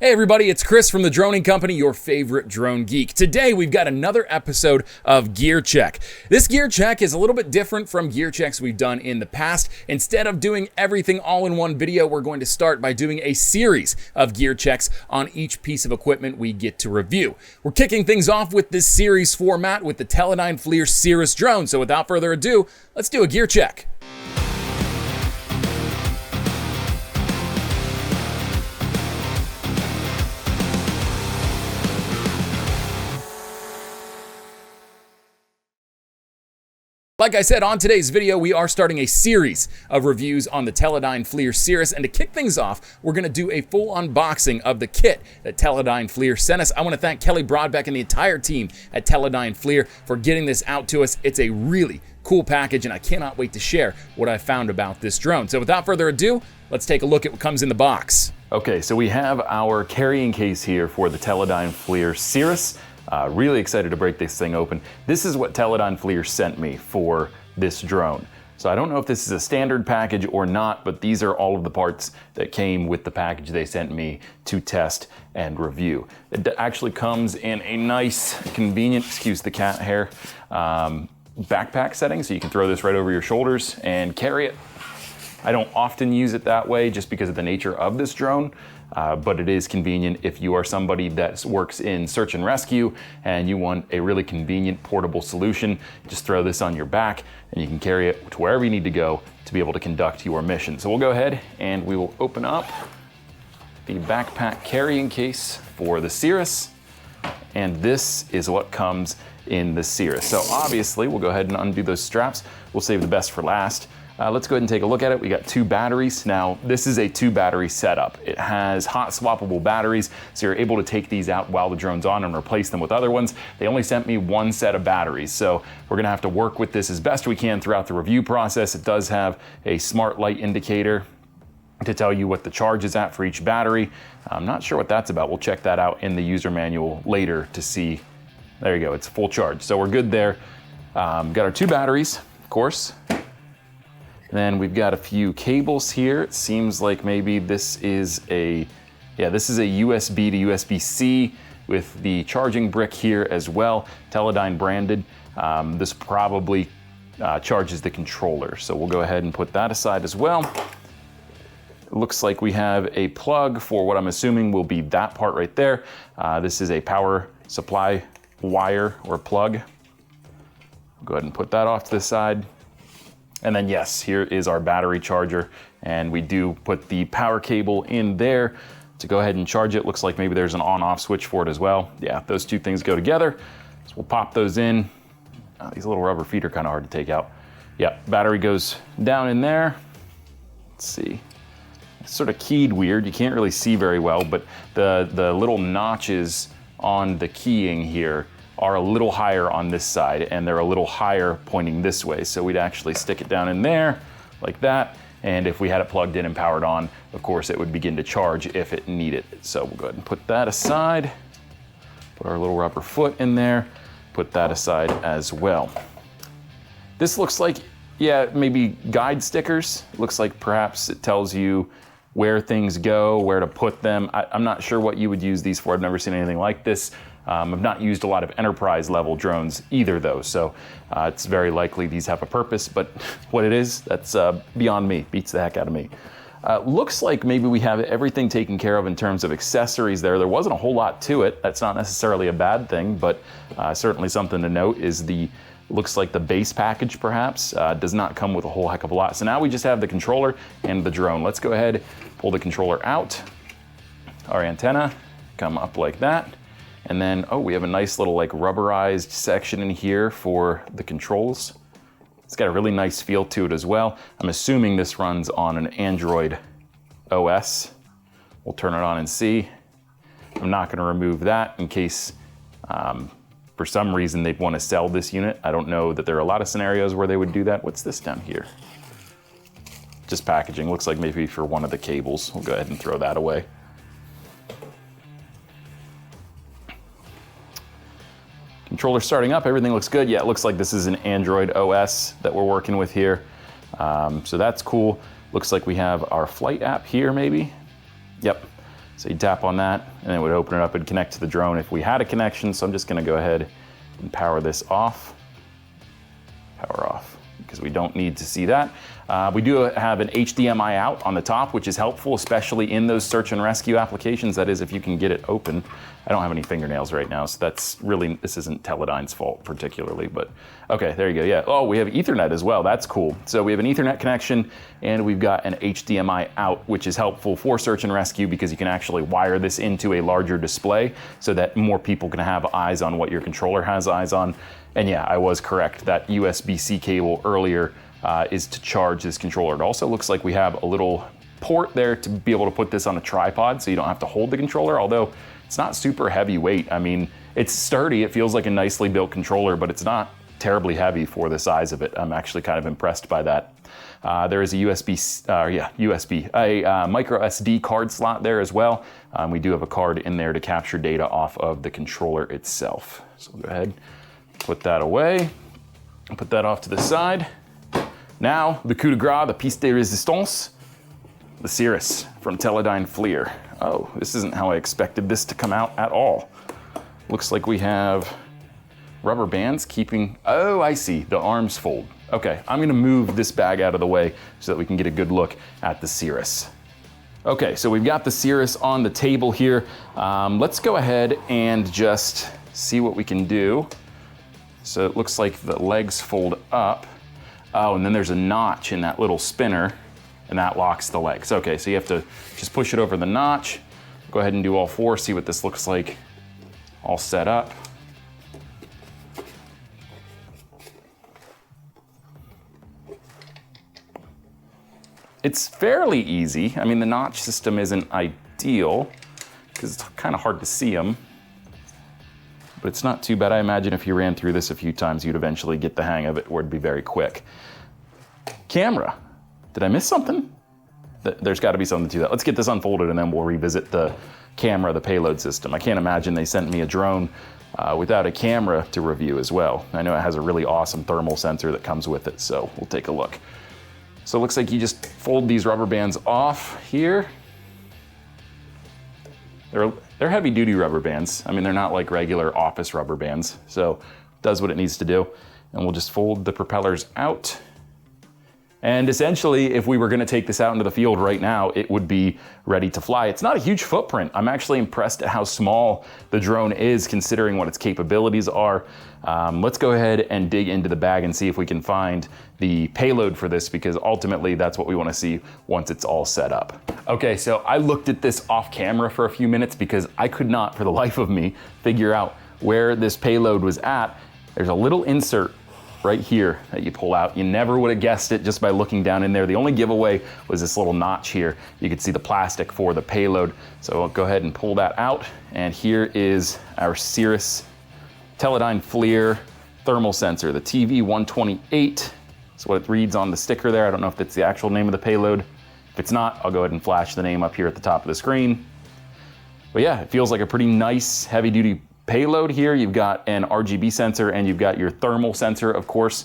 Hey everybody, it's Chris from the Droning Company, your favorite drone geek. Today we've got another episode of Gear Check. This Gear Check is a little bit different from gear checks we've done in the past. Instead of doing everything all in one video, we're going to start by doing a series of gear checks on each piece of equipment we get to review. We're kicking things off with this series format with the Teledyne FLIR SIRAS drone, so without further ado, let's do a gear check. Like I said, on today's video, we are starting a series of reviews on the Teledyne FLIR SIRAS, and to kick things off, we're going to do a full unboxing of the kit that Teledyne FLIR sent us. I want to thank Kelly Broadbeck and the entire team at Teledyne FLIR for getting this out to us. It's a really cool package, and I cannot wait to share what I found about this drone. So without further ado, let's take a look at what comes in the box. Okay, so we have our carrying case here for the Teledyne FLIR SIRAS. Really excited to break this thing open. This is what Teledyne FLIR sent me for this drone. So I don't know if this is a standard package or not, but these are all of the parts that came with the package they sent me to test and review. It actually comes in a nice, convenient, excuse the cat hair, backpack setting, so you can throw this right over your shoulders and carry it. I don't often use it that way just because of the nature of this drone. But it is convenient if you are somebody that works in search and rescue and you want a really convenient portable solution. Just throw this on your back and you can carry it to wherever you need to go to be able to conduct your mission. So we'll go ahead and we will open up the backpack carrying case for the SIRAS, and this is what comes in the SIRAS. So obviously we'll go ahead and undo those straps. We'll save the best for last. Let's go ahead and take a look at it. We got 2 batteries. Now, this is a 2-battery setup. It has hot swappable batteries, so you're able to take these out while the drone's on and replace them with other ones. They only sent me 1 set of batteries, so we're gonna have to work with this as best we can throughout the review process. It does have a smart light indicator to tell you what the charge is at for each battery. I'm not sure what that's about. We'll check that out in the user manual later to see. There you go, it's full charge. So we're good there. Got our 2 batteries, of course. Then we've got a few cables here. It seems like maybe this is a USB to USB-C with the charging brick here as well, Teledyne branded. This probably charges the controller. So we'll go ahead and put that aside as well. It looks like we have a plug for what I'm assuming will be that part right there. This is a power supply wire or plug. Go ahead and put that off to the side. And then yes, here is our battery charger, and we do put the power cable in there to go ahead and charge it. Looks like maybe there's an on-off switch for it as well. Yeah, those 2 things go together. So we'll pop those in. These little rubber feet are kind of hard to take out. Yeah, battery goes down in there. Let's see. It's sort of keyed weird. You can't really see very well, but the little notches on the keying here are a little higher on this side, and they're a little higher pointing this way. So we'd actually stick it down in there like that. And if we had it plugged in and powered on, of course, it would begin to charge if it needed. So we'll go ahead and put that aside. Put our little rubber foot in there. Put that aside as well. This looks like, yeah, maybe guide stickers. Looks like perhaps it tells you where things go, where to put them. I'm not sure what you would use these for. I've never seen anything like this. I've not used a lot of enterprise level drones either though, so it's very likely these have a purpose, but what it is, that's beyond me, beats the heck out of me. Looks like maybe we have everything taken care of in terms of accessories there. There wasn't a whole lot to it. That's not necessarily a bad thing, but certainly something to note is looks like the base package perhaps does not come with a whole heck of a lot. So now we just have the controller and the drone. Let's go ahead, pull the controller out. Our antenna, come up like that. And then, oh, we have a nice little like rubberized section in here for the controls. It's got a really nice feel to it as well. I'm assuming this runs on an Android OS. We'll turn it on and see. I'm not gonna remove that in case for some reason they'd wanna sell this unit. I don't know that there are a lot of scenarios where they would do that. What's this down here? Just packaging, looks like maybe for one of the cables. We'll go ahead and throw that away. Controller starting up, everything looks good. Yeah, it looks like this is an Android OS that we're working with here. So that's cool. Looks like we have our flight app here maybe. Yep, So you tap on that and it would open it up and connect to the drone if we had a connection. So I'm just gonna go ahead and power this off. Power off, because we don't need to see that. We do have an HDMI out on the top, which is helpful, especially in those search and rescue applications. That is, if you can get it open. I don't have any fingernails right now, so that's really, this isn't Teledyne's fault particularly, but okay, there you go, yeah. Oh, we have Ethernet as well, that's cool. So we have an Ethernet connection and we've got an HDMI out, which is helpful for search and rescue because you can actually wire this into a larger display so that more people can have eyes on what your controller has eyes on. And yeah, I was correct, that USB-C cable earlier is to charge this controller. It also looks like we have a little port there to be able to put this on a tripod so you don't have to hold the controller, although it's not super heavy weight. I mean, it's sturdy, it feels like a nicely built controller, but it's not terribly heavy for the size of it. I'm actually kind of impressed by that. There is a micro SD card slot there as well. We do have a card in there to capture data off of the controller itself. So we'll go ahead, put that away, put that off to the side. Now, the coup de grace, the piece de resistance, the Cirrus from Teledyne FLIR. Oh, this isn't how I expected this to come out at all. Looks like we have rubber bands keeping, oh, I see, the arms fold. Okay, I'm gonna move this bag out of the way so that we can get a good look at the Cirrus. Okay, so we've got the Cirrus on the table here. Let's go ahead and just see what we can do. So it looks like the legs fold up. Oh, and then there's a notch in that little spinner and that locks the legs. Okay, so you have to just push it over the notch. Go ahead and do all four, see what this looks like all set up. It's fairly easy. I mean, the notch system isn't ideal because it's kind of hard to see them, but it's not too bad. I imagine if you ran through this a few times, you'd eventually get the hang of it, or it'd be very quick. Camera. Did I miss something? There's got to be something to that. Let's get this unfolded and then we'll revisit the camera, the payload system. I can't imagine they sent me a drone without a camera to review as well. I know it has a really awesome thermal sensor that comes with it, so we'll take a look. So it looks like you just fold these rubber bands off here. They're heavy duty rubber bands. I mean, they're not like regular office rubber bands, so it does what it needs to do. And we'll just fold the propellers out. And essentially, if we were gonna take this out into the field right now, it would be ready to fly. It's not a huge footprint. I'm actually impressed at how small the drone is considering what its capabilities are. Let's go ahead and dig into the bag and see if we can find the payload for this, because ultimately that's what we wanna see once it's all set up. Okay, so I looked at this off camera for a few minutes because I could not, for the life of me, figure out where this payload was at. There's a little insert right here that you pull out. You never would have guessed it just by looking down in there. The only giveaway was this little notch here. You could see the plastic for the payload. So I'll go ahead and pull that out. And here is our Cirrus Teledyne FLIR thermal sensor, the TV128. That's what it reads on the sticker there. I don't know if that's the actual name of the payload. If it's not, I'll go ahead and flash the name up here at the top of the screen. But yeah, it feels like a pretty nice heavy duty payload here. You've got an RGB sensor and you've got your thermal sensor, of course.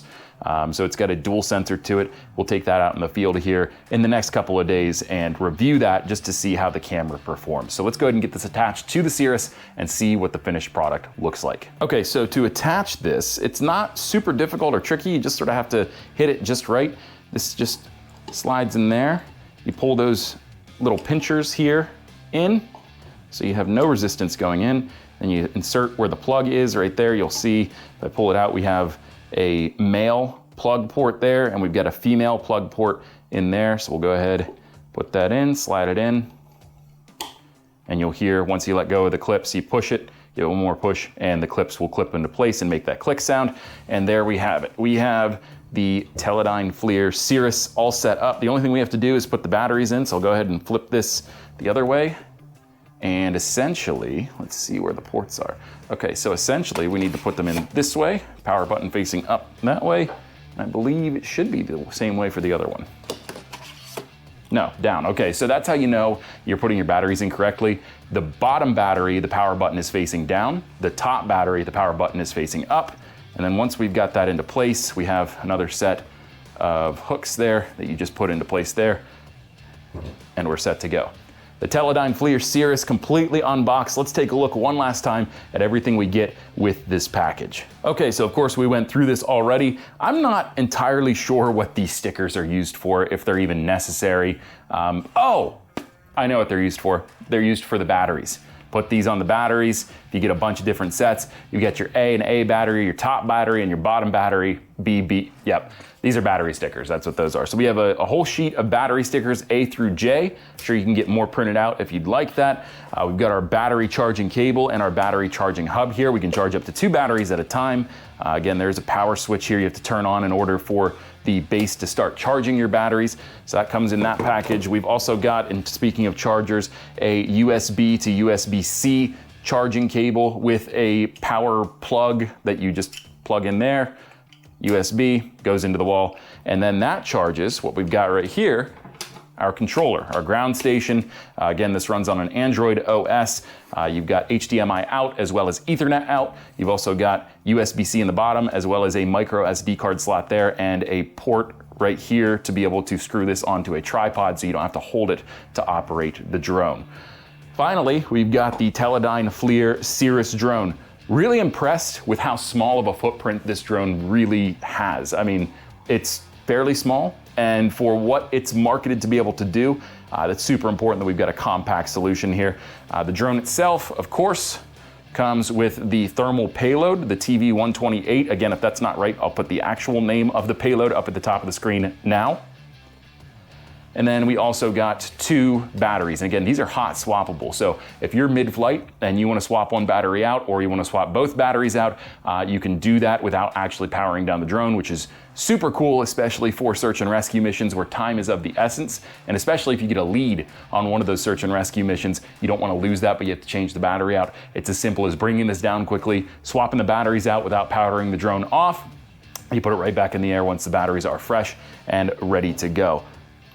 So it's got a dual sensor to it. We'll take that out in the field here in the next couple of days and review that just to see how the camera performs. So let's go ahead and get this attached to the Cirrus and see what the finished product looks like. Okay, so to attach this, it's not super difficult or tricky. You just sort of have to hit it just right. This just slides in there. You pull those little pinchers here in, so you have no resistance going in. And you insert where the plug is right there. You'll see if I pull it out, we have a male plug port there and we've got a female plug port in there. So we'll go ahead, put that in, slide it in. And you'll hear once you let go of the clips, you push it, give it one more push, and the clips will clip into place and make that click sound. And there we have it. We have the Teledyne FLIR Cirrus all set up. The only thing we have to do is put the batteries in. So I'll go ahead and flip this the other way. And essentially, let's see where the ports are. Okay, so essentially we need to put them in this way, power button facing up that way. And I believe it should be the same way for the other one. No, down. Okay, so that's how you know you're putting your batteries in correctly. The bottom battery, the power button is facing down. The top battery, the power button is facing up. And then once we've got that into place, we have another set of hooks there that you just put into place there, and we're set to go. The Teledyne FLIR SIRAS completely unboxed. Let's take a look one last time at everything we get with this package. Okay, so of course we went through this already. I'm not entirely sure what these stickers are used for, if they're even necessary. Oh, I know what they're used for. They're used for the batteries. Put these on the batteries. If you get a bunch of different sets, you get your A and A battery, your top battery, and your bottom battery, B. Yep, these are battery stickers. That's what those are. So we have a whole sheet of battery stickers, A through J. I'm sure you can get more printed out if you'd like that. We've got our battery charging cable and our battery charging hub here. We can charge up to 2 batteries at a time. Again, there's a power switch here you have to turn on in order for the base to start charging your batteries. So that comes in that package. We've also got, and speaking of chargers, a USB to USB-C charging cable with a power plug that you just plug in there. USB goes into the wall, and then that charges what we've got right here, our controller, our ground station. Again, this runs on an Android OS. You've got HDMI out as well as Ethernet out. You've also got USB-C in the bottom as well as a micro SD card slot there and a port right here to be able to screw this onto a tripod so you don't have to hold it to operate the drone. Finally, we've got the Teledyne FLIR SIRAS drone. Really impressed with how small of a footprint this drone really has. I mean, it's fairly small, and for what it's marketed to be able to do, that's super important that we've got a compact solution here. The drone itself, of course, comes with the thermal payload, the TV-128. Again, if that's not right, I'll put the actual name of the payload up at the top of the screen now. And then we also got 2 batteries. And again, these are hot swappable. So if you're mid-flight and you want to swap one battery out or you want to swap both batteries out, you can do that without actually powering down the drone, which is super cool, especially for search and rescue missions where time is of the essence. And especially if you get a lead on one of those search and rescue missions, you don't want to lose that, but you have to change the battery out. It's as simple as bringing this down quickly, swapping the batteries out without powering the drone off. You put it right back in the air once the batteries are fresh and ready to go.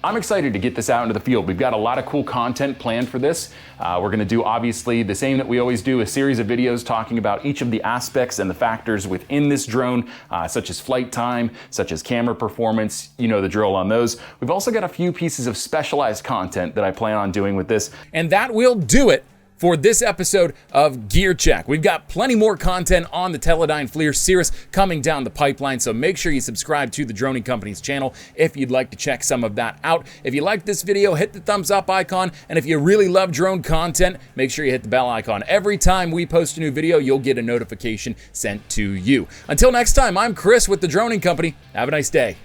I'm excited to get this out into the field. We've got a lot of cool content planned for this. We're gonna do obviously the same that we always do, a series of videos talking about each of the aspects and the factors within this drone, such as flight time, such as camera performance, you know the drill on those. We've also got a few pieces of specialized content that I plan on doing with this. And that will do it for this episode of Gear Check. We've got plenty more content on the Teledyne FLIR SIRAS coming down the pipeline, so make sure you subscribe to the Droning Company's channel if you'd like to check some of that out. If you liked this video, hit the thumbs up icon, and if you really love drone content, make sure you hit the bell icon. Every time we post a new video, you'll get a notification sent to you. Until next time, I'm Chris with the Droning Company. Have a nice day.